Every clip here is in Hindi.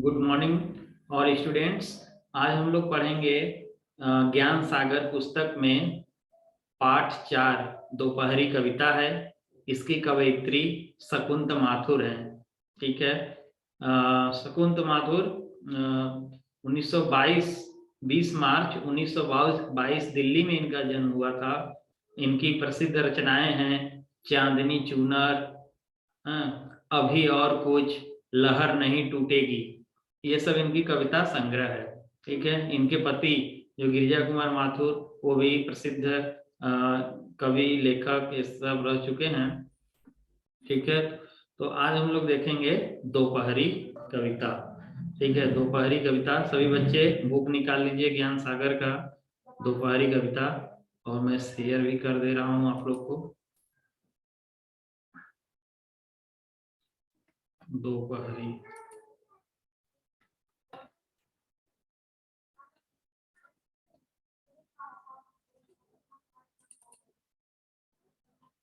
गुड मॉर्निंग और स्टूडेंट्स। आज हम लोग पढ़ेंगे ज्ञान सागर पुस्तक में पाठ 4 दोपहरी कविता है। इसकी कवयित्री शकुंत माथुर है। ठीक है। शकुंत माथुर 1922 20 मार्च 1922 दिल्ली में इनका जन्म हुआ था। इनकी प्रसिद्ध रचनाएं हैं चांदनी चूनर, अभी और कुछ, लहर नहीं टूटेगी। ये सब इनकी कविता संग्रह है। ठीक है। इनके पति जो गिरिजा कुमार माथुर, वो भी प्रसिद्ध कवि लेखक ये सब रह चुके हैं। ठीक है। तो आज हम लोग देखेंगे दोपहरी कविता। ठीक है। दोपहरी कविता, सभी बच्चे बुक निकाल लीजिए ज्ञान सागर का दोपहरी कविता, और मैं शेयर भी कर दे रहा हूं आप लोग को। दोपहरी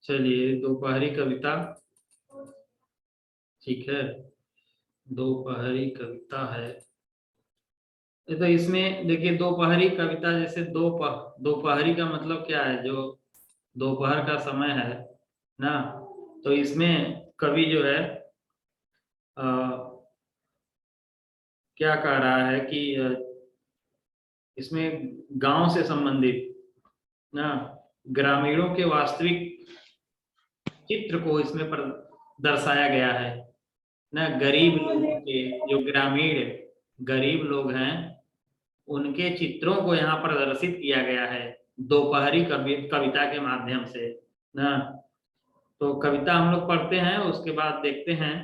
चलिए दोपहरी कविता। ठीक है। दोपहरी कविता है। तो इसमें देखिए दोपहरी कविता, जैसे दोपहरी का मतलब क्या है, जो दोपहर का समय है ना। तो इसमें कवि जो है क्या कह रहा है कि इसमें गांव से संबंधित ना ग्रामीणों के वास्तविक चित्र को इसमें दर्शाया गया है ना। गरीब लोगों के, जो ग्रामीण गरीब लोग हैं, उनके चित्रों को यहाँ प्रदर्शित किया गया है दोपहरी कविता के माध्यम से ना। तो कविता हम लोग पढ़ते हैं, उसके बाद देखते हैं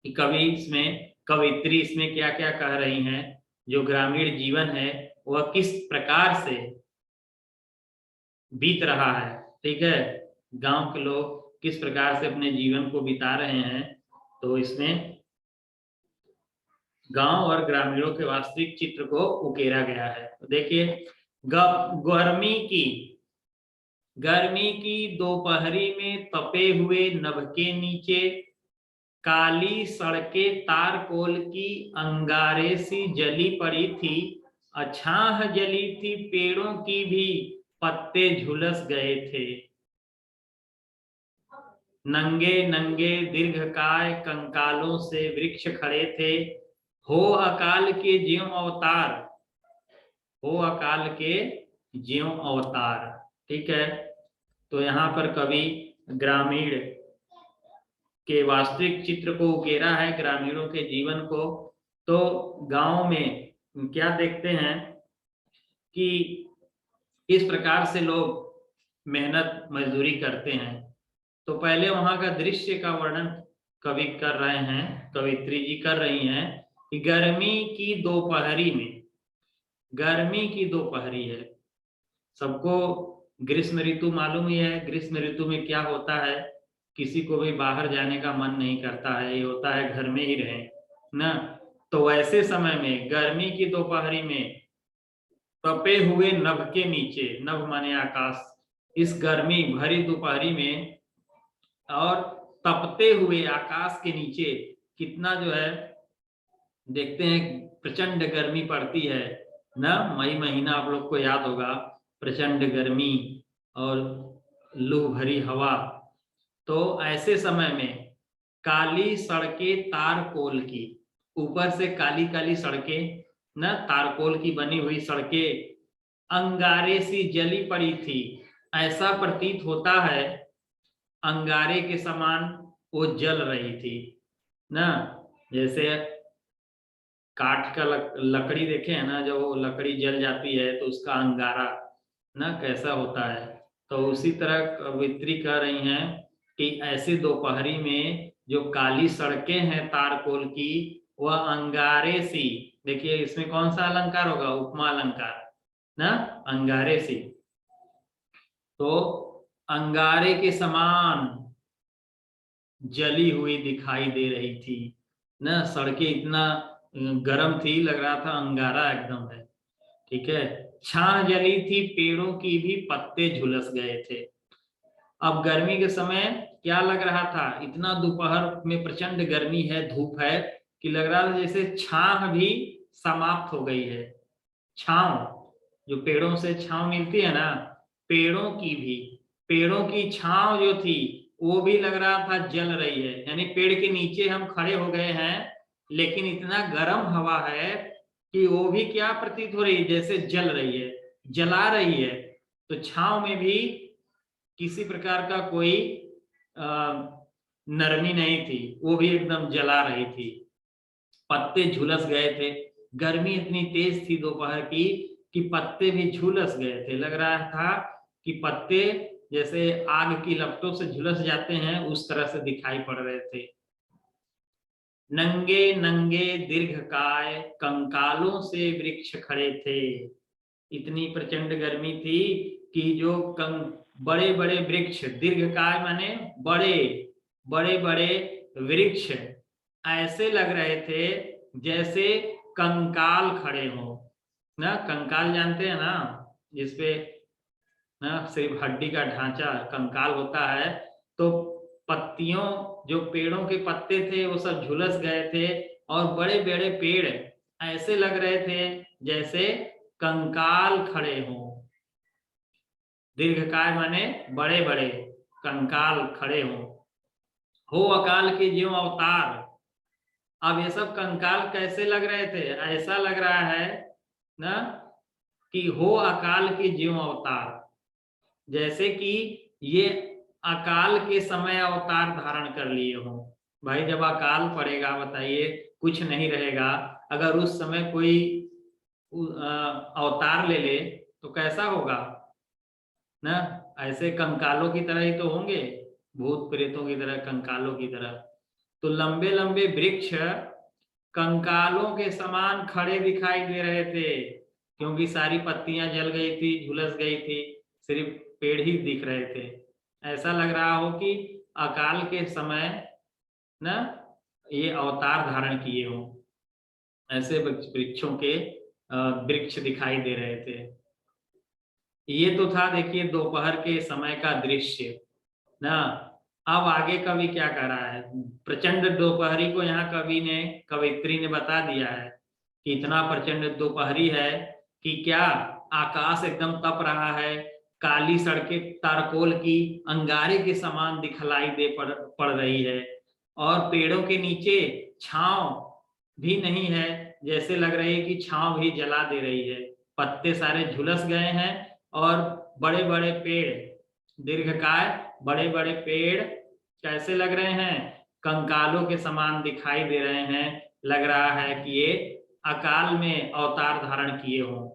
कि कवित्री इसमें क्या क्या कह रही हैं। जो ग्रामीण जीवन है वह किस प्रकार से बीत रहा है। ठीक है। गांव के लोग किस प्रकार से अपने जीवन को बिता रहे हैं, तो इसमें गांव और ग्रामीणों के वास्तविक चित्र को उकेरा गया है। तो देखिए, गर्मी की दोपहरी में तपे हुए नभ के नीचे काली सड़कें तारकोल की अंगारे सी जली पड़ी थी। अछाह जली थी, पेड़ों की भी पत्ते झुलस गए थे। नंगे नंगे दीर्घकाय कंकालों से वृक्ष खड़े थे। हो अकाल के ज्यों अवतार, हो अकाल के ज्यों अवतार। ठीक है। तो यहाँ पर कवि ग्रामीण के वास्तविक चित्र को उकेरा है, ग्रामीणों के जीवन को। तो गांव में क्या देखते हैं कि इस प्रकार से लोग मेहनत मजदूरी करते हैं। तो पहले वहां का दृश्य का वर्णन कवि कर रहे हैं, कवित्री जी कर रही हैं कि गर्मी की दोपहरी में, गर्मी की दोपहरी है। सबको ग्रीष्म ऋतु मालूम ही है। ग्रीष्म ऋतु में क्या होता है, किसी को भी बाहर जाने का मन नहीं करता है, ये होता है घर में ही रहे ना। तो वैसे समय में गर्मी की दोपहरी में तपे हुए नभ के नीचे, नभ माने आकाश, इस गर्मी भरी दोपहरी में और तपते हुए आकाश के नीचे कितना जो है देखते हैं, प्रचंड गर्मी पड़ती है ना। मई महीना आप लोग को याद होगा, प्रचंड गर्मी और लू भरी हवा। तो ऐसे समय में काली सड़कें तारकोल की, ऊपर से काली काली सड़कें ना, तारकोल की बनी हुई सड़कें अंगारे सी जली पड़ी थी। ऐसा प्रतीत होता है अंगारे के समान वो जल रही थी ना। जैसे काठ का लकड़ी देखे है ना, जब वो लकड़ी जल जाती है तो उसका अंगारा ना कैसा होता है। तो उसी तरह कवित्री कह रही हैं कि ऐसी दोपहरी में जो काली सड़कें हैं तारकोल की, वह अंगारे सी, देखिए इसमें कौन सा अलंकार होगा, उपमा अलंकार ना, अंगारे सी। तो अंगारे के समान जली हुई दिखाई दे रही थी ना। सड़कें इतना गर्म थी, लग रहा था अंगारा एकदम है। ठीक है। छाह जली थी, पेड़ों की भी पत्ते झुलस गए थे। अब गर्मी के समय क्या लग रहा था, इतना दोपहर में प्रचंड गर्मी है, धूप है, कि लग रहा था जैसे छांव भी समाप्त हो गई है। छांव, जो पेड़ों से छांव मिलती है ना, पेड़ों की छांव जो थी वो भी लग रहा था जल रही है। यानी पेड़ के नीचे हम खड़े हो गए हैं, लेकिन इतना गर्म हवा है कि वो भी क्या प्रतीत हो रही है, जैसे जल रही है, जला रही है। तो छांव में भी किसी प्रकार का कोई नरमी नहीं थी, वो भी एकदम जला रही थी। पत्ते झुलस गए थे, गर्मी इतनी तेज थी दोपहर की कि पत्ते भी झुलस गए थे। लग रहा था कि पत्ते जैसे आग की लपटों से झुलस जाते हैं, उस तरह से दिखाई पड़ रहे थे। नंगे नंगे दीर्घकाय कंकालों से वृक्ष खड़े थे। इतनी प्रचंड गर्मी थी कि जो बड़े बड़े वृक्ष, दीर्घकाय माने बड़े बड़े बड़े वृक्ष ऐसे लग रहे थे जैसे कंकाल खड़े हो ना। कंकाल जानते हैं ना, जिसपे ना सिर्फ हड्डी का ढांचा कंकाल होता है। तो पत्तियों, जो पेड़ों के पत्ते थे वो सब झुलस गए थे, और बड़े बड़े पेड़ ऐसे लग रहे थे जैसे कंकाल खड़े हों। दीर्घकाय माने बड़े बड़े, कंकाल खड़े हों। हो अकाल के ज्यों अवतार। अब ये सब कंकाल कैसे लग रहे थे, ऐसा लग रहा है ना कि हो अकाल के ज्यों अवतार, जैसे कि ये अकाल के समय अवतार धारण कर लिए हो। भाई जब अकाल पड़ेगा, बताइए, कुछ नहीं रहेगा, अगर उस समय कोई अवतार ले ले तो कैसा होगा ना। ऐसे कंकालों की तरह ही तो होंगे, भूत प्रेतों की तरह, कंकालों की तरह। तो लंबे लंबे वृक्ष कंकालों के समान खड़े दिखाई दे रहे थे, क्योंकि सारी पत्तियां जल गई थी, झुलस गई थी, सिर्फ पेड़ ही दिख रहे थे। ऐसा लग रहा हो कि अकाल के समय ना ये अवतार धारण किए हो। ऐसे वृक्षों के वृक्ष दिखाई दे रहे थे। ये तो था, देखिए, दोपहर के समय का दृश्य ना। अब आगे कवि क्या कर रहा है, प्रचंड दोपहरी को यहाँ कवित्री ने बता दिया है कि इतना प्रचंड दोपहरी है कि क्या आकाश एकदम तप रहा है, काली सड़कें तारकोल की अंगारे के समान दिखलाई पड़ रही है, और पेड़ों के नीचे छांव भी नहीं है, जैसे लग रही है कि छांव भी जला दे रही है। पत्ते सारे झुलस गए हैं, और बड़े बड़े पेड़, दीर्घकाय बड़े बड़े पेड़ कैसे लग रहे हैं, कंकालों के समान दिखाई दे रहे हैं। लग रहा है कि ये अकाल में अवतार धारण किए हों।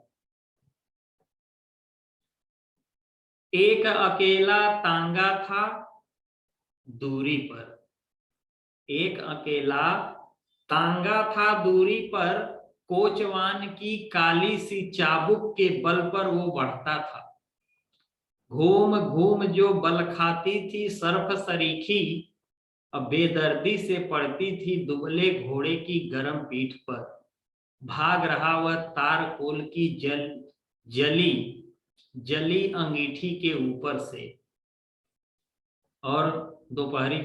एक अकेला तांगा था दूरी पर। एक अकेला तांगा था दूरी पर, कोचवान की काली सी चाबुक के बल पर वो बढ़ता था। घूम घूम जो बल खाती थी सर्प सरीखी, अब बेदर्दी से पड़ती थी दुबले घोड़े की गर्म पीठ पर। भाग रहा वह तारकोल की जली जली अंगीठी के ऊपर से। और दोपहरी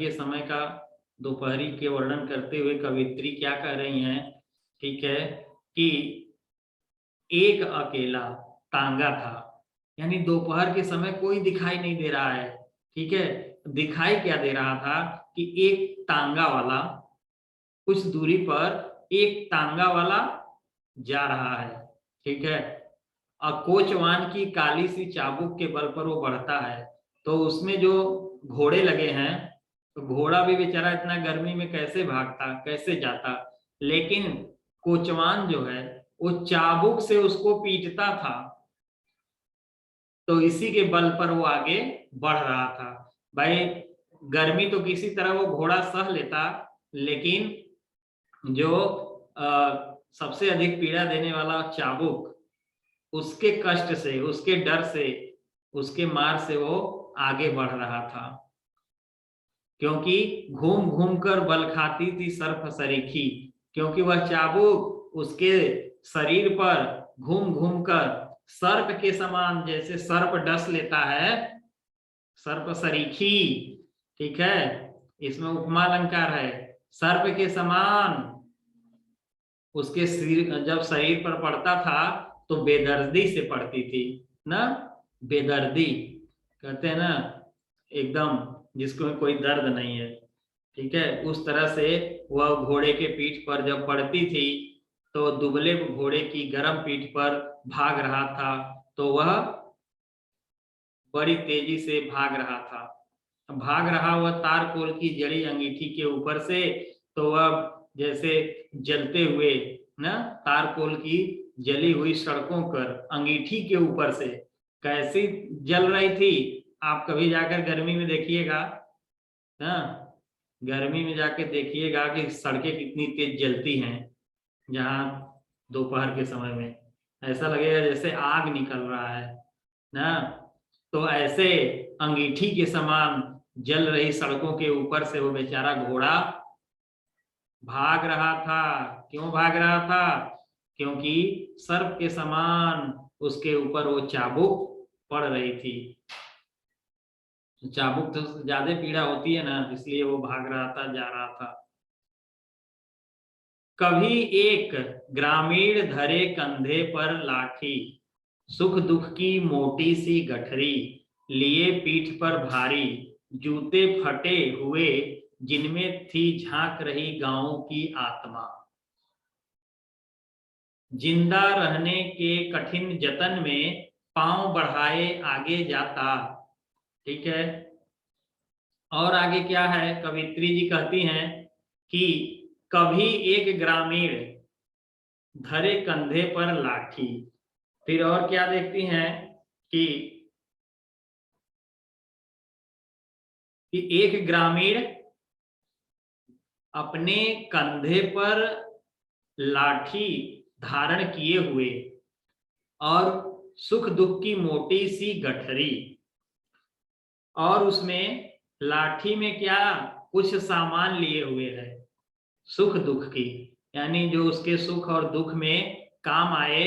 के वर्णन करते हुए कवित्री क्या कह रही हैं, ठीक है, कि एक अकेला तांगा था, यानी दोपहर के समय कोई दिखाई नहीं दे रहा है। ठीक है, दिखाई क्या दे रहा था कि एक तांगा वाला, कुछ दूरी पर एक तांगा वाला जा रहा है। ठीक है, और कोचवान की काली सी चाबुक के बल पर वो बढ़ता है। तो उसमें जो घोड़े लगे हैं, तो घोड़ा भी बेचारा इतना गर्मी में कैसे भागता, कैसे जाता, लेकिन कोचवान जो है वो चाबुक से उसको पीटता था, तो इसी के बल पर वो आगे बढ़ रहा था। भाई गर्मी तो किसी तरह वो घोड़ा सह लेता, लेकिन जो सबसे अधिक पीड़ा देने वाला चाबुक, उसके कष्ट से, उसके डर से, उसके मार से वो आगे बढ़ रहा था। क्योंकि घूम घूम कर बल खाती थी सर्प सरीखी, क्योंकि वह चाबुक उसके शरीर पर घूम घूम कर सर्प के समान, जैसे सर्प डस लेता है, सर्प सरीखी, ठीक है, इसमें उपमा अलंकार है, सर्प के समान उसके सिर जब शरीर पर पड़ता था तो बेदर्दी से पड़ती थी ना, बेदर्दी कहते हैं ना, एकदम जिसको कोई दर्द नहीं है, ठीक है, उस तरह से वह घोड़े के पीठ पर जब पड़ती थी तो दुबले घोड़े की गर्म पीठ पर भाग रहा था, तो वह बड़ी तेजी से भाग रहा था। भाग रहा वह तारकोल की जड़ी अंगीठी के ऊपर से, तो वह जैसे जलते हुए ना, तारकोल की जली हुई सड़कों पर अंगीठी के ऊपर से कैसी जल रही थी। आप कभी जाकर गर्मी में देखिएगा ना, गर्मी में जाके देखिएगा कि सड़कें कितनी तेज जलती हैं, जहाँ दोपहर के समय में ऐसा लगेगा जैसे आग निकल रहा है ना। तो ऐसे अंगीठी के समान जल रही सड़कों के ऊपर से वो बेचारा घोड़ा भाग रहा था। क्यों भाग रहा था? क्योंकि सर्प के समान उसके ऊपर वो चाबुक पड़ रही थी। चाबुक तो ज्यादा पीड़ा होती है ना, इसलिए वो भाग रहा था, जा रहा था। कभी एक ग्रामीण धरे कंधे पर लाठी, सुख दुख की मोटी सी गठरी, लिए पीठ पर भारी, जूते फटे हुए जिनमें थी झांक रही गांवों की आत्मा। जिंदा रहने के कठिन जतन में पांव बढ़ाए आगे जाता, ठीक है। और आगे क्या है, कवित्री जी कहती हैं कि कभी एक ग्रामीण धरे कंधे पर लाठी, फिर और क्या देखती हैं कि एक ग्रामीण अपने कंधे पर लाठी धारण किए हुए और सुख दुख की मोटी सी गठरी, और उसमें लाठी में क्या, कुछ सामान लिए हुए है सुख दुख की, यानी जो उसके सुख और दुख में काम आए,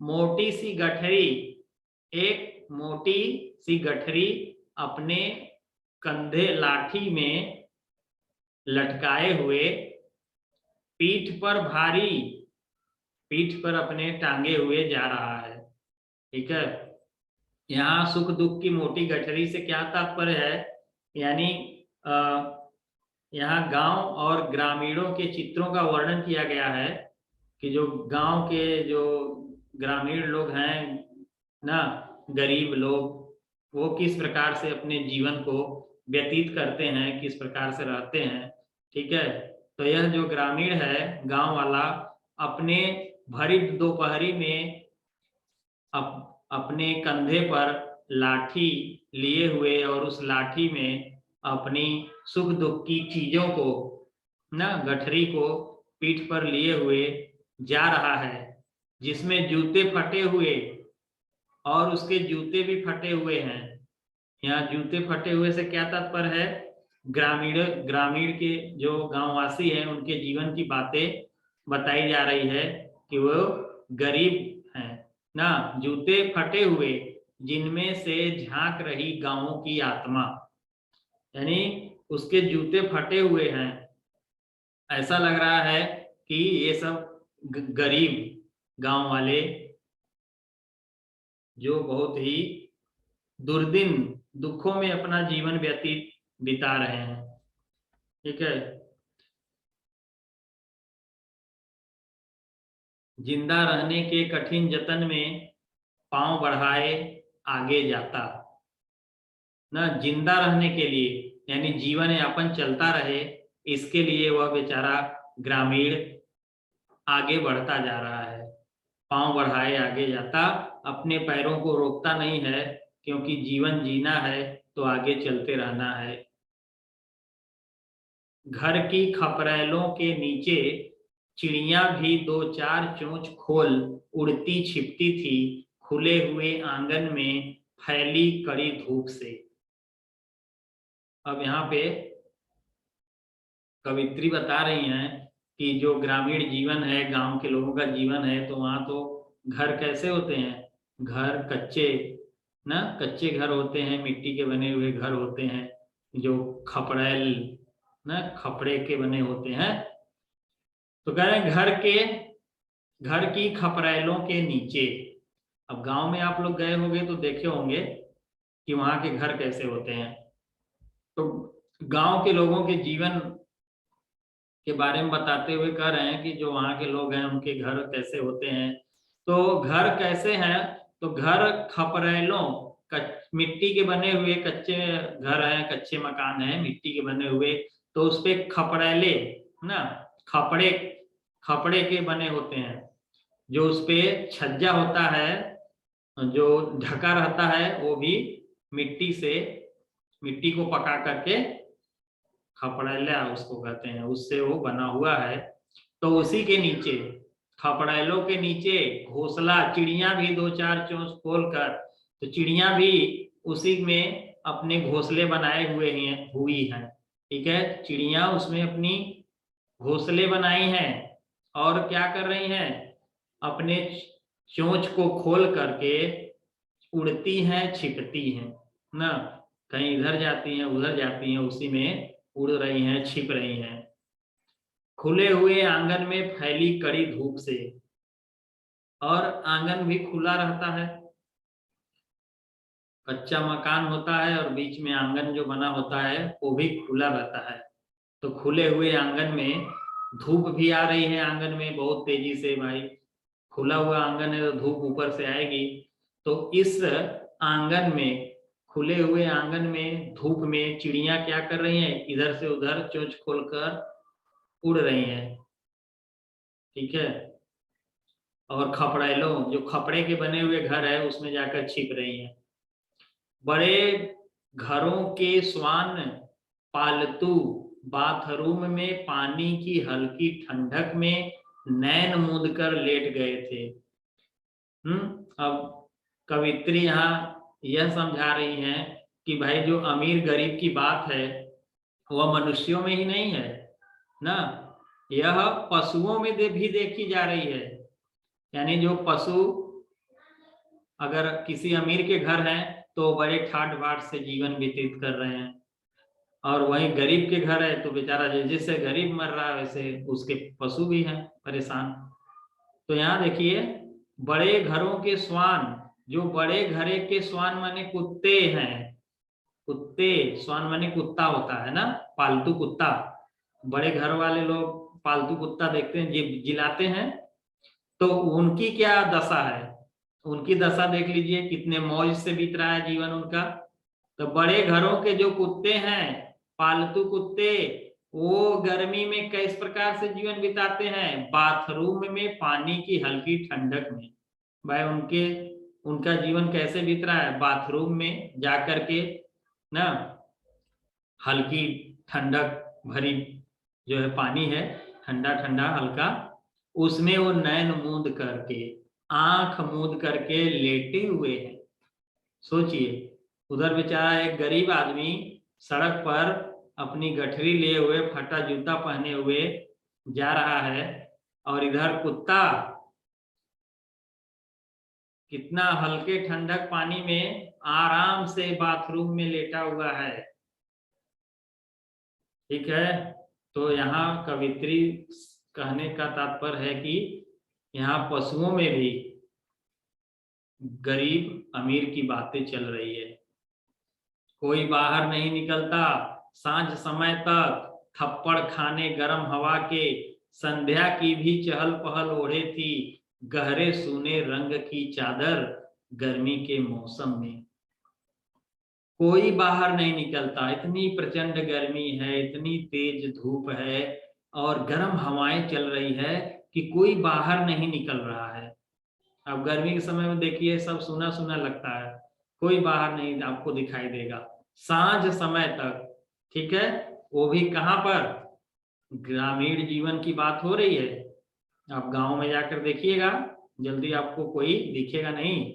मोटी सी गठरी, एक मोटी सी गठरी अपने कंधे लाठी में लटकाए हुए, पीठ पर भारी, पीठ पर अपने टांगे हुए जा रहा है, ठीक है। यहाँ सुख दुख की मोटी गठरी से क्या तात्पर्य है, यानी यहाँ गांव और ग्रामीणों के चित्रों का वर्णन किया गया है कि जो गांव के जो ग्रामीण लोग हैं ना, गरीब लोग, वो किस प्रकार से अपने जीवन को व्यतीत करते हैं, किस प्रकार से रहते हैं, ठीक है। तो यह जो ग्रामीण है, गांव वाला, अपने भरी दोपहरी में अपने कंधे पर लाठी लिए हुए और उस लाठी में अपनी सुख दुख की चीजों को ना, गठरी को पीठ पर लिए हुए जा रहा है, जिसमें जूते फटे हुए, और उसके जूते भी फटे हुए हैं। यहाँ जूते फटे हुए से क्या तात्पर्य है, ग्रामीण ग्रामीण के जो गांववासी हैं उनके जीवन की बातें बताई जा रही है कि वो गरीब हैं ना, जूते फटे हुए जिनमें से झांक रही गांवों की आत्मा, यानी उसके जूते फटे हुए हैं। ऐसा लग रहा है कि ये सब गरीब गांव वाले जो बहुत ही दुर्दिन दुखों में अपना जीवन व्यतीत बिता रहे हैं, ठीक है। जिंदा रहने के कठिन जतन में पांव बढ़ाए आगे जाता ना, जिंदा रहने के लिए यानी जीवन यापन चलता रहे, इसके लिए वह बेचारा ग्रामीण आगे बढ़ता जा रहा है, पांव बढ़ाए आगे जाता, अपने पैरों को रोकता नहीं है, क्योंकि जीवन जीना है तो आगे चलते रहना है। घर की खपरेलों के नीचे चिड़िया भी दो चार चोंच खोल उड़ती छिपती थी, खुले हुए आंगन में फैली कड़ी धूप से। अब यहाँ पे कवित्री बता रही हैं कि जो ग्रामीण जीवन है, गांव के लोगों का जीवन है, तो वहां तो घर कैसे होते हैं, घर कच्चे ना, कच्चे घर होते हैं, मिट्टी के बने हुए घर होते हैं, जो खपड़ेल ना, खपड़े के बने होते हैं। तो कह रहे हैं घर के घर की खपरेलों के नीचे। अब गांव में आप लोग गए होंगे तो देखे होंगे कि वहां के घर कैसे होते हैं। तो गांव के लोगों के जीवन के बारे में बताते हुए कह रहे हैं कि जो वहाँ के लोग हैं उनके घर कैसे होते हैं। तो घर कैसे हैं, तो घर खपरेलों, मिट्टी के बने हुए कच्चे घर हैं, कच्चे मकान हैं मिट्टी के बने हुए। तो उस पे खपरेले ना, खपड़े खपड़े के बने होते हैं। जो उस पे छज्जा होता है, जो ढका रहता है, वो भी मिट्टी से, मिट्टी को पका करके खपड़ैला उसको कहते हैं, उससे वो बना हुआ है। तो उसी के नीचे, खपड़ैलों के नीचे घोंसला, चिड़िया भी दो चार चोंच खोल कर, तो चिड़िया भी उसी में अपने घोंसले बनाए हुई हैं। ठीक है, चिड़िया उसमें अपनी घोंसले बनाई हैं और क्या कर रही हैं, अपने चोंच को खोल करके उड़ती हैं, छिपती हैं ना, कहीं इधर जाती हैं उधर जाती हैं, उसी में उड़ रही हैं, छिप रही हैं। खुले हुए आंगन में फैली कड़ी धूप से, और आंगन भी खुला रहता है, कच्चा मकान होता है और बीच में आंगन जो बना होता है वो भी खुला रहता है। तो खुले हुए आंगन में धूप भी आ रही है, आंगन में बहुत तेजी से भाई, खुला हुआ आंगन है तो धूप ऊपर से आएगी। तो इस आंगन में, खुले हुए आंगन में धूप में चिड़िया क्या कर रही हैं, इधर से उधर चोंच खोलकर उड़ रही हैं। ठीक है, और खपड़ैलों, जो खपड़े के बने हुए घर है उसमें जाकर छिप रही हैं। बड़े घरों के श्वान पालतू बाथरूम में पानी की हल्की ठंडक में नैन मूंद कर लेट गए थे। अब कवित्री यहाँ यह समझा रही हैं कि भाई जो अमीर गरीब की बात है वह मनुष्यों में ही नहीं है ना, यह पशुओं में भी देखी जा रही है। यानी जो पशु अगर किसी अमीर के घर हैं तो बड़े ठाट बाट से जीवन व्यतीत कर रहे हैं, और वहीं गरीब के घर है तो बेचारा जैसे गरीब मर रहा है वैसे उसके पशु भी हैं परेशान। तो यहाँ देखिए, बड़े घरों के श्वान, जो बड़े घरे के श्वान माने कुत्ते हैं, कुत्ते, श्वान माने कुत्ता होता है ना, पालतू कुत्ता। बड़े घर वाले लोग पालतू कुत्ता देखते हैं, जिलाते हैं, तो उनकी क्या दशा है, उनकी दशा देख लीजिए, कितने मौज से बीत रहा है जीवन उनका। तो बड़े घरों के जो कुत्ते हैं, पालतू कुत्ते, वो गर्मी में किस प्रकार से जीवन बिताते हैं, बाथरूम में पानी की हल्की ठंडक में। भाई उनका जीवन कैसे बीत रहा है, बाथरूम में जाकर के ना, हल्की ठंडक भरी जो है पानी है, ठंडा ठंडा हल्का, उसमें वो नैन मूंद करके, आंख मूंद करके लेटे हुए हैं। सोचिए, उधर बेचारा एक गरीब आदमी सड़क पर अपनी गठरी लिए हुए, फटा जूता पहने हुए जा रहा है, और इधर कुत्ता कितना हल्के ठंडक पानी में आराम से बाथरूम में लेटा हुआ है। ठीक है, तो यहाँ कवित्री कहने का तात्पर्य है कि यहाँ पशुओं में भी गरीब अमीर की बातें चल रही है। कोई बाहर नहीं निकलता, सांझ समय तक थप्पड़ खाने गरम हवा के, संध्या की भी चहल पहल ओढ़े थी गहरे सूने रंग की चादर गर्मी के मौसम में। कोई बाहर नहीं निकलता, इतनी प्रचंड गर्मी है, इतनी तेज धूप है और गर्म हवाएं चल रही है कि कोई बाहर नहीं निकल रहा है। अब गर्मी के समय में देखिए सब सूना सूना लगता है, कोई बाहर नहीं आपको दिखाई देगा सांझ समय तक। ठीक है, वो भी कहाँ पर, ग्रामीण जीवन की बात हो रही है। आप गांव में जाकर देखिएगा, जल्दी आपको कोई दिखेगा नहीं,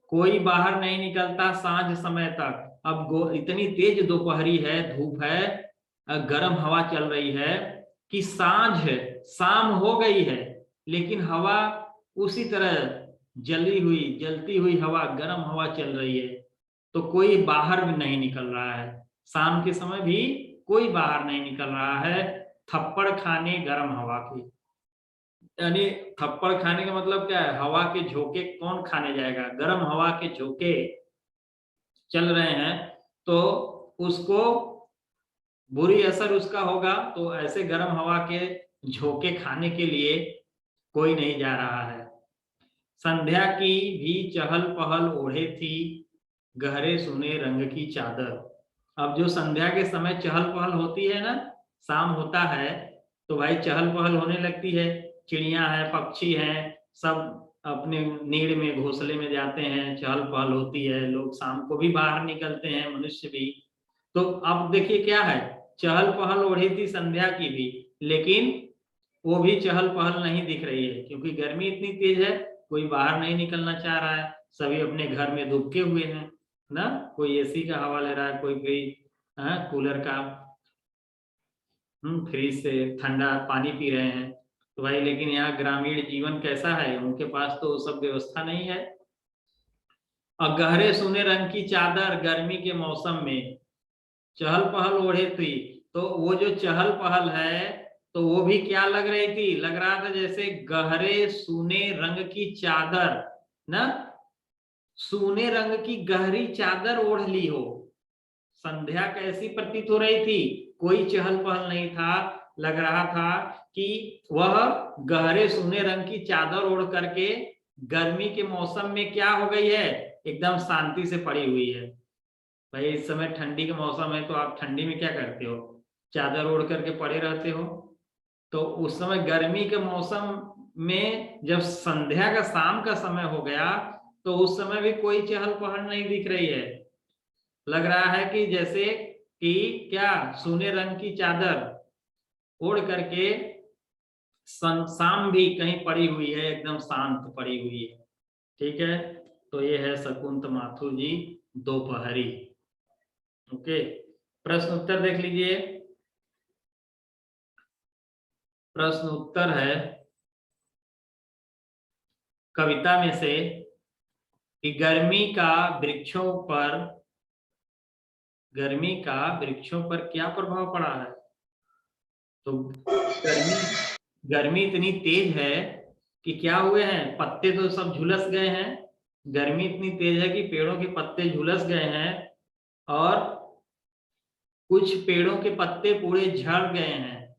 कोई बाहर नहीं निकलता सांझ समय तक। अब इतनी तेज दोपहरी है, धूप है, गर्म हवा चल रही है कि सांझ, शाम हो गई है, लेकिन हवा उसी तरह जलती हुई हवा, गर्म हवा चल रही है। तो कोई बाहर भी नहीं निकल रहा है, शाम के समय भी कोई बाहर नहीं निकल रहा है, थप्पड़ खाने गर्म हवा की। यानी थप्पड़ खाने का मतलब क्या है, हवा के झोंके कौन खाने जाएगा, गर्म हवा के झोंके चल रहे हैं तो उसको बुरी असर उसका होगा, तो ऐसे गर्म हवा के झोंके खाने के लिए कोई नहीं जा रहा है। संध्या की भी चहल पहल ओढ़े थी गहरे सुने रंग की चादर। अब जो संध्या के समय चहल पहल होती है ना, शाम होता है तो भाई चहल पहल होने लगती है, चिड़िया है, पक्षी हैं, सब अपने नीड़ में घोंसले में जाते हैं, चहल पहल होती है, लोग शाम को भी बाहर निकलते हैं, मनुष्य भी। तो अब देखिए क्या है, चहल पहल ओढ़ी थी संध्या की भी, लेकिन वो भी चहल पहल नहीं दिख रही है क्योंकि गर्मी इतनी तेज है, कोई बाहर नहीं निकलना चाह रहा है, सभी अपने घर में दुबके हुए हैं ना, कोई एसी का हवा ले रहा है, कोई कूलर का, फ्रिज से ठंडा पानी पी रहे हैं। तो भाई लेकिन यहाँ ग्रामीण जीवन कैसा है, उनके पास तो सब व्यवस्था नहीं है। और गहरे सुने रंग की चादर गर्मी के मौसम में चहल पहल ओढ़े थी, तो वो जो चहल पहल है तो वो भी क्या लग रही थी, लग रहा था जैसे गहरे सूने रंग की चादर ना, सूने रंग की गहरी चादर ओढ़ ली हो। संध्या कैसी प्रतीत हो रही थी, कोई चहल पहल नहीं था, लग रहा था कि वह गहरे सूने रंग की चादर ओढ़ करके गर्मी के मौसम में क्या हो गई है, एकदम शांति से पड़ी हुई है। भाई इस समय ठंडी का मौसम है तो आप ठंडी में क्या करते हो, चादर ओढ़ करके पड़े रहते हो। तो उस समय गर्मी के मौसम में जब संध्या का शाम का समय हो गया तो उस समय भी कोई चहल पहल नहीं दिख रही है, लग रहा है कि जैसे कि क्या सोने रंग की चादर ओढ़ करके शाम भी कहीं पड़ी हुई है, एकदम शांत पड़ी हुई है। ठीक है, तो ये है शकुंत माथुर जी दोपहरी। ओके, प्रश्न उत्तर देख लीजिए। प्रश्न उत्तर है कविता में से कि गर्मी का वृक्षों पर क्या प्रभाव पड़ा है। तो गर्मी गर्मी इतनी तेज है कि क्या हुए हैं, पत्ते तो सब झुलस गए हैं, गर्मी इतनी तेज है कि पेड़ों के पत्ते झुलस गए हैं, और कुछ पेड़ों के पत्ते पूरे झड़ गए हैं।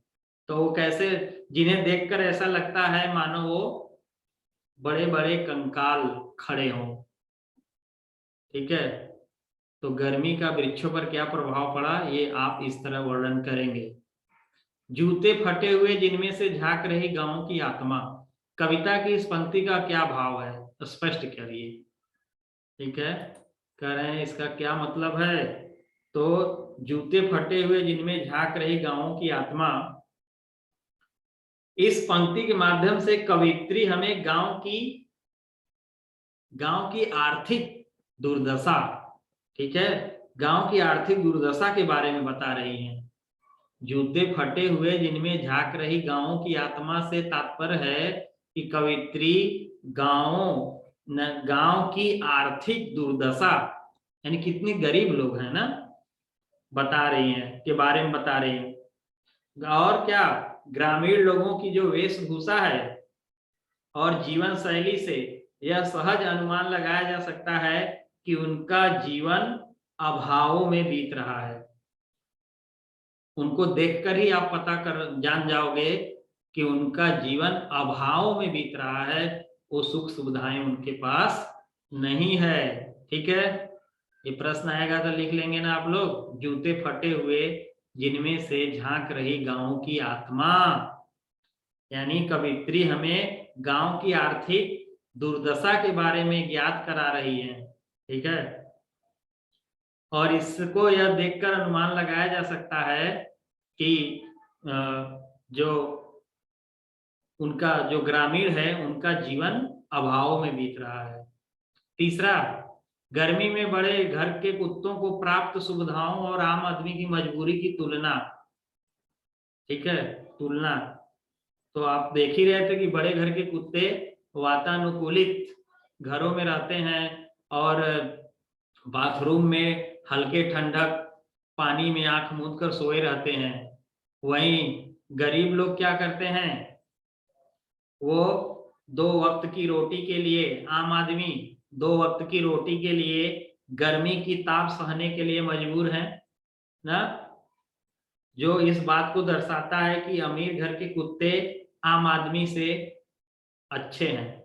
तो वो कैसे, जिन्हें देखकर ऐसा लगता है मानो वो बड़े बड़े कंकाल खड़े हों। ठीक है, तो गर्मी का वृक्षों पर क्या प्रभाव पड़ा ये आप इस तरह वर्णन करेंगे। जूते फटे हुए जिनमें से झांक रही गांव की आत्मा, कविता की इस पंक्ति का क्या भाव है, स्पष्ट करिए। ठीक है, कह रहे हैं इसका क्या मतलब है, तो जूते फटे हुए जिनमें झांक रही गांवों की आत्मा, इस पंक्ति के माध्यम से कवित्री हमें गांव की आर्थिक दुर्दशा, ठीक है, गांव की आर्थिक दुर्दशा के बारे में बता रही हैं। जूते फटे हुए जिनमें झांक रही गांवों की आत्मा से तात्पर्य है कि कवित्री गांव की आर्थिक दुर्दशा, यानी कितने गरीब लोग हैं ना, बता रही हैं, के बारे में बता रही हैं। और क्या, ग्रामीण लोगों की जो वेशभूषा है और जीवन शैली से यह सहज अनुमान लगाया जा सकता है कि उनका जीवन अभावों में बीत रहा है। उनको देखकर ही आप पता कर जान जाओगे कि उनका जीवन अभाव में बीत रहा है, वो सुख सुविधाएं उनके पास नहीं है। ठीक है, ये प्रश्न आएगा तो लिख लेंगे ना आप लोग, जूते फटे हुए जिनमें से झांक रही गांव की आत्मा, यानी कवित्री हमें गांव की आर्थिक दुर्दशा के बारे में ज्ञात करा रही है। ठीक है, और इसको यह देखकर अनुमान लगाया जा सकता है कि जो उनका जो ग्रामीण है उनका जीवन अभाव में बीत रहा है। तीसरा, गर्मी में बड़े घर के कुत्तों को प्राप्त सुविधाओं और आम आदमी की मजबूरी की तुलना। ठीक है, तुलना, तो आप देख ही रहे थे कि बड़े घर के कुत्ते वातानुकूलित घरों में रहते हैं और बाथरूम में हल्के ठंडक पानी में आंख मूंद कर सोए रहते हैं। वहीं गरीब लोग क्या करते हैं, वो 2 वक्त की रोटी के लिए, आम आदमी 2 वक्त की रोटी के लिए गर्मी की ताप सहने के लिए मजबूर है ना। जो इस बात को दर्शाता है कि अमीर घर के कुत्ते आम आदमी से अच्छे हैं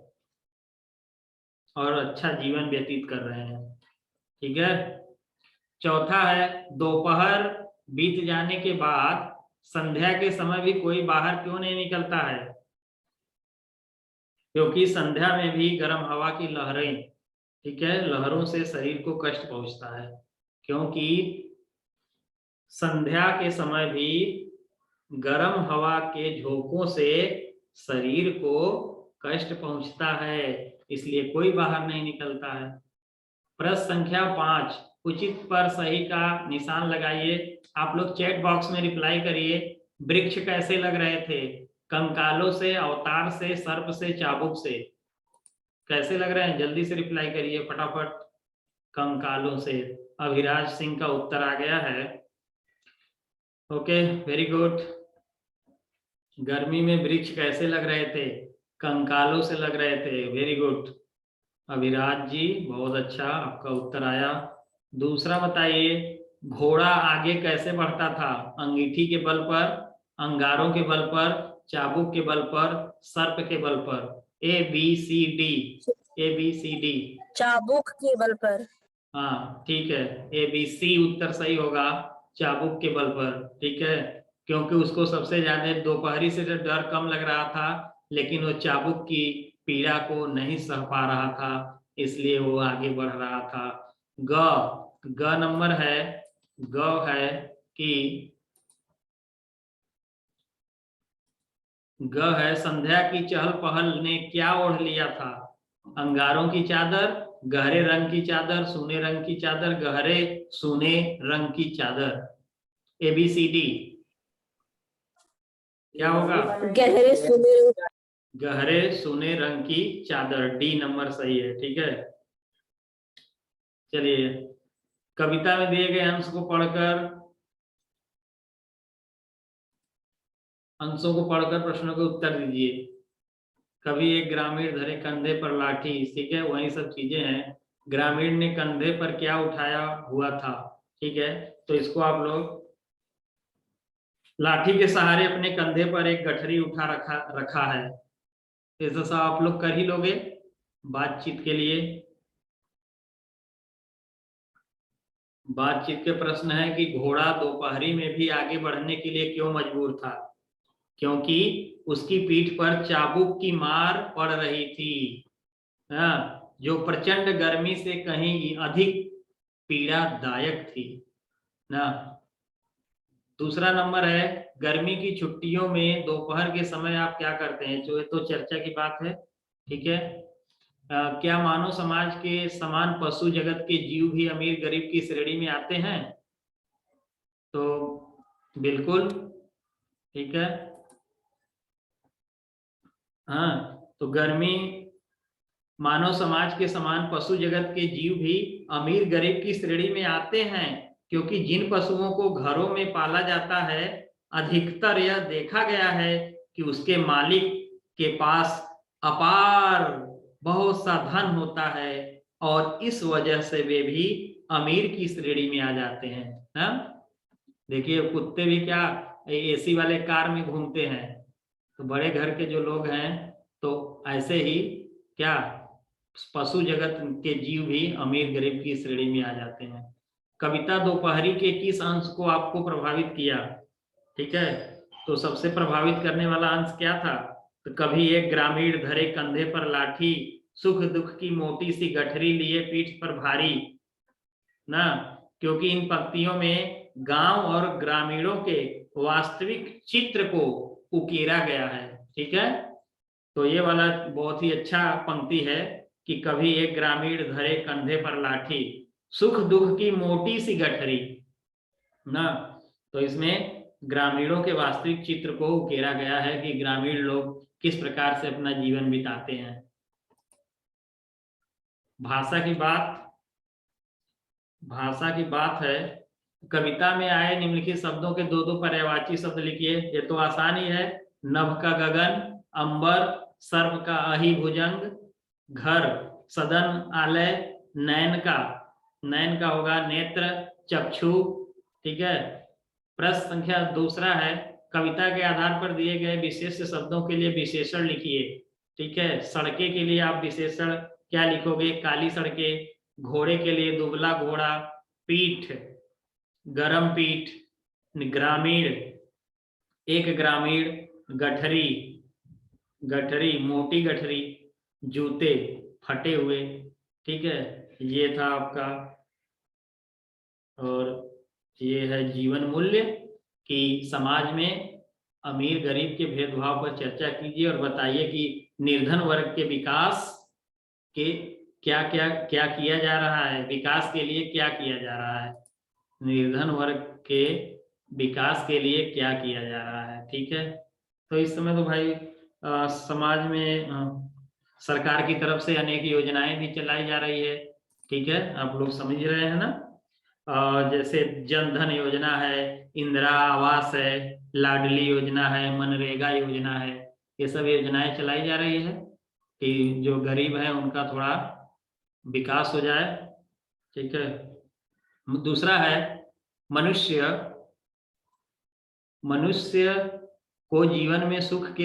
और अच्छा जीवन व्यतीत कर रहे हैं। ठीक है। चौथा है, दोपहर बीत जाने के बाद संध्या के समय भी कोई बाहर क्यों नहीं निकलता है? क्योंकि संध्या में भी गर्म हवा की लहरें, ठीक है, लहरों से शरीर को कष्ट पहुंचता है। क्योंकि संध्या के समय भी गर्म हवा के झोंकों से शरीर को कष्ट पहुंचता है, इसलिए कोई बाहर नहीं निकलता है। प्रश्न संख्या 5, उचित पर सही का निशान लगाइए। आप लोग चैट बॉक्स में रिप्लाई करिए। वृक्ष कैसे लग रहे थे? कंकालों से, अवतार से, सर्प से, चाबुक से? कैसे लग रहे हैं? जल्दी से रिप्लाई करिए फटाफट। कंकालों से। अभिराज सिंह का उत्तर आ गया है। Okay, very good. गर्मी में वृक्ष कैसे लग रहे थे? कंकालों से लग रहे थे। वेरी गुड अभिराज जी, बहुत अच्छा आपका उत्तर आया। दूसरा बताइए, घोड़ा आगे कैसे बढ़ता था? अंगीठी के बल पर, अंगारों के बल पर, चाबुक के बल पर, सर्प के बल पर? A B C D, A B C D. चाबुक के बल पर। हाँ ठीक है, ए बी सी उत्तर सही होगा, चाबुक के बल पर। ठीक है, क्योंकि उसको सबसे ज्यादा दोपहरी से डर कम लग रहा था, लेकिन वो चाबुक की पीड़ा को नहीं सह पा रहा था, इसलिए वो आगे बढ़ रहा था। ग नंबर है, ग है कि ग है, संध्या की चहल पहल ने क्या ओढ़ लिया था? अंगारों की चादर, गहरे रंग की चादर, सूने रंग की चादर, गहरे सूने रंग की चादर? ABCD क्या होगा? गहरे सूने रंग। गहरे सूने रंग की चादर, डी नंबर सही है। ठीक है, चलिए कविता में दिए गए अंश को पढ़कर, अंशों को पढ़कर प्रश्नों के उत्तर दीजिए। कभी एक ग्रामीण धरे कंधे पर लाठी, ठीक है, वही सब चीजें हैं। ग्रामीण ने कंधे पर क्या उठाया हुआ था? ठीक है, तो इसको आप लोग लाठी के सहारे अपने कंधे पर एक गठरी उठा रखा है, ऐसा सब आप लोग कर ही लोगे बातचीत के लिए। बातचीत के प्रश्न है कि घोड़ा दोपहरी में भी आगे बढ़ने के लिए क्यों मजबूर था? क्योंकि उसकी पीठ पर चाबुक की मार पड़ रही थी, जो प्रचंड गर्मी से कहीं अधिक पीड़ादायक थी ना। दूसरा नंबर है, गर्मी की छुट्टियों में दोपहर के समय आप क्या करते हैं? जो ये तो चर्चा की बात है। ठीक है, क्या मानव समाज के समान पशु जगत के जीव भी अमीर गरीब की श्रेणी में आते हैं? तो बिल्कुल ठीक है। हाँ, तो गर्मी, मानव समाज के समान पशु जगत के जीव भी अमीर गरीब की श्रेणी में आते हैं, क्योंकि जिन पशुओं को घरों में पाला जाता है, अधिकतर यह देखा गया है कि उसके मालिक के पास अपार बहुत सा धन होता है, और इस वजह से वे भी अमीर की श्रेणी में आ जाते हैं ना। देखिए कुत्ते भी क्या AC वाले कार में घूमते हैं, तो बड़े घर के जो लोग हैं, तो ऐसे ही क्या पशु जगत के जीव भी अमीर गरीब की श्रेणी में आ जाते हैं। कविता दोपहरी के किस अंश को आपको प्रभावित किया? ठीक है, तो सबसे प्रभावित करने वाला अंश क्या था? तो कभी एक ग्रामीण धरे कंधे पर लाठी, सुख दुख की मोटी सी गठरी लिए पीठ पर भारी ना, क्योंकि इन पंक्तियों में गांव और ग्रामीणों के वास्तविक चित्र को उकेरा गया है। ठीक है, तो ये वाला बहुत ही अच्छा पंक्ति है कि कभी एक ग्रामीण धरे कंधे पर लाठी, सुख दुख की मोटी सी गठरी ना, तो इसमें ग्रामीणों के वास्तविक चित्र को उकेरा गया है कि ग्रामीण लोग किस प्रकार से अपना जीवन बिताते हैं। भाषा की बात, भाषा की बात है, कविता में आए निम्नलिखित शब्दों के 2-2 पर्यायवाची शब्द लिखिए। ये तो आसान ही है, नभ का गगन, अंबर, सर्प का अहि भुजंग, घर सदन आलय, नयन का होगा नेत्र चक्षु, ठीक है। प्रश्न संख्या दूसरा है, कविता के आधार पर दिए गए विशेष शब्दों के लिए विशेषण लिखिए, ठीक है। सड़के के लिए आप विशेषण क्या लिखोगे? काली सड़कें, घोड़े के लिए दुबला घोड़ा, पीठ गरम पीठ, ग्रामीण एक ग्रामीण, गठरी मोटी गठरी, जूते फटे हुए, ठीक है। ये था आपका, और ये है जीवन मूल्य कि समाज में अमीर गरीब के भेदभाव पर चर्चा कीजिए और बताइए कि निर्धन वर्ग के विकास के क्या किया जा रहा है, विकास के लिए क्या किया जा रहा है, निर्धन वर्ग के विकास के लिए क्या किया जा रहा है, ठीक है। तो इस समय तो भाई समाज में सरकार की तरफ से अनेक योजनाएं भी चलाई जा रही है, ठीक है। आप लोग समझ रहे हैं ना। जैसे जन धन योजना है, इंदिरा आवास है, लाडली योजना है, मनरेगा योजना है, ये सब योजनाएं चलाई जा रही है कि जो गरीब है उनका थोड़ा विकास हो जाए, ठीक है। दूसरा है मनुष्य को जीवन में सुख के